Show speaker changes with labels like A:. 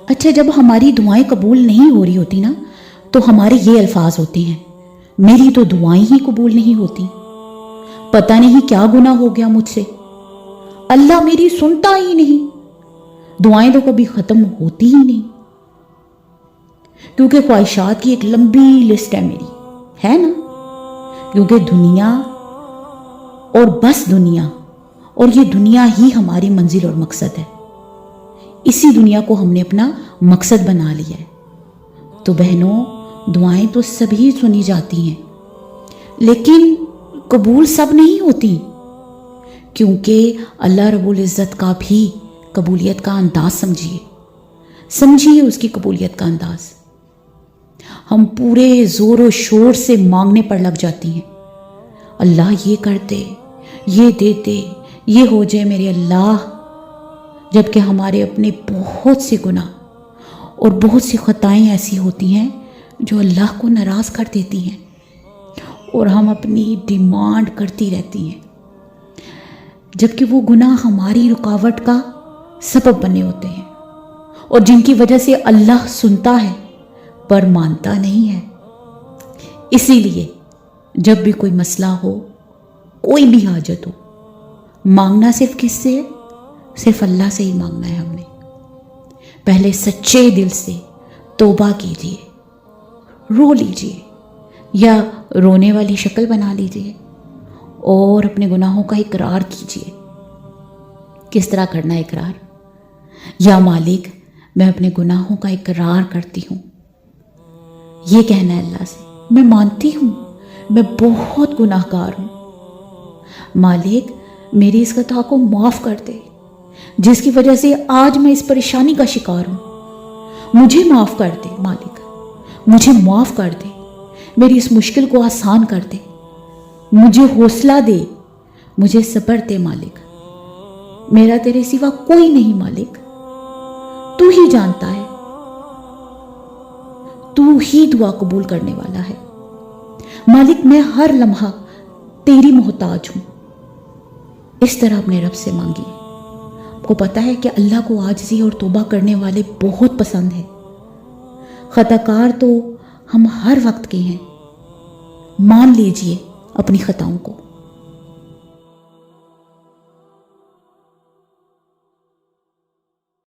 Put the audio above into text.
A: اچھا، جب ہماری دعائیں قبول نہیں ہو رہی ہوتی نا تو ہمارے یہ الفاظ ہوتے ہیں، میری تو دعائیں ہی قبول نہیں ہوتی، پتہ نہیں کیا گناہ ہو گیا مجھ سے، اللہ میری سنتا ہی نہیں، دعائیں تو کبھی ختم ہوتی ہی نہیں۔ کیونکہ خواہشات کی ایک لمبی لسٹ ہے میری، ہے نا، کیونکہ دنیا اور بس دنیا، اور یہ دنیا ہی ہماری منزل اور مقصد ہے، اسی دنیا کو ہم نے اپنا مقصد بنا لیا ہے۔ تو بہنوں، دعائیں تو سبھی سنی جاتی ہیں لیکن قبول سب نہیں ہوتی، کیونکہ اللہ رب العزت کا بھی قبولیت کا انداز سمجھیے اس کی قبولیت کا انداز۔ ہم پورے زور و شور سے مانگنے پر لگ جاتی ہیں، اللہ یہ کر دے، یہ دے دے، یہ ہو جائے میرے اللہ، جبکہ ہمارے اپنے بہت سے گناہ اور بہت سی خطائیں ایسی ہوتی ہیں جو اللہ کو ناراض کر دیتی ہیں، اور ہم اپنی ڈیمانڈ کرتی رہتی ہیں، جبکہ وہ گناہ ہماری رکاوٹ کا سبب بنے ہوتے ہیں، اور جن کی وجہ سے اللہ سنتا ہے پر مانتا نہیں ہے۔ اسی لیے جب بھی کوئی مسئلہ ہو، کوئی بھی حاجت ہو، مانگنا صرف کس سے ہے؟ صرف اللہ سے ہی مانگنا ہے ہم نے۔ پہلے سچے دل سے توبہ کیجیے، رو لیجیے یا رونے والی شکل بنا لیجیے اور اپنے گناہوں کا اقرار کیجیے۔ کس طرح کرنا ہے اقرار؟ یا مالک، میں اپنے گناہوں کا اقرار کرتی ہوں، یہ کہنا ہے اللہ سے، میں مانتی ہوں میں بہت گناہ گار ہوں، مالک میری اس خطا کو معاف کر دے جس کی وجہ سے آج میں اس پریشانی کا شکار ہوں، مجھے معاف کر دے مالک، مجھے معاف کر دے، میری اس مشکل کو آسان کر دے، مجھے حوصلہ دے، مجھے صبر دے مالک، میرا تیرے سوا کوئی نہیں مالک، تو ہی جانتا ہے، تو ہی دعا قبول کرنے والا ہے مالک، میں ہر لمحہ تیری محتاج ہوں۔ اس طرح اپنے رب سے مانگیے۔ آپ کو پتا ہے کہ اللہ کو عاجزی اور توبہ کرنے والے بہت پسند ہیں، خطا کار تو ہم ہر وقت کے ہیں، مان لیجئے اپنی خطاؤں کو،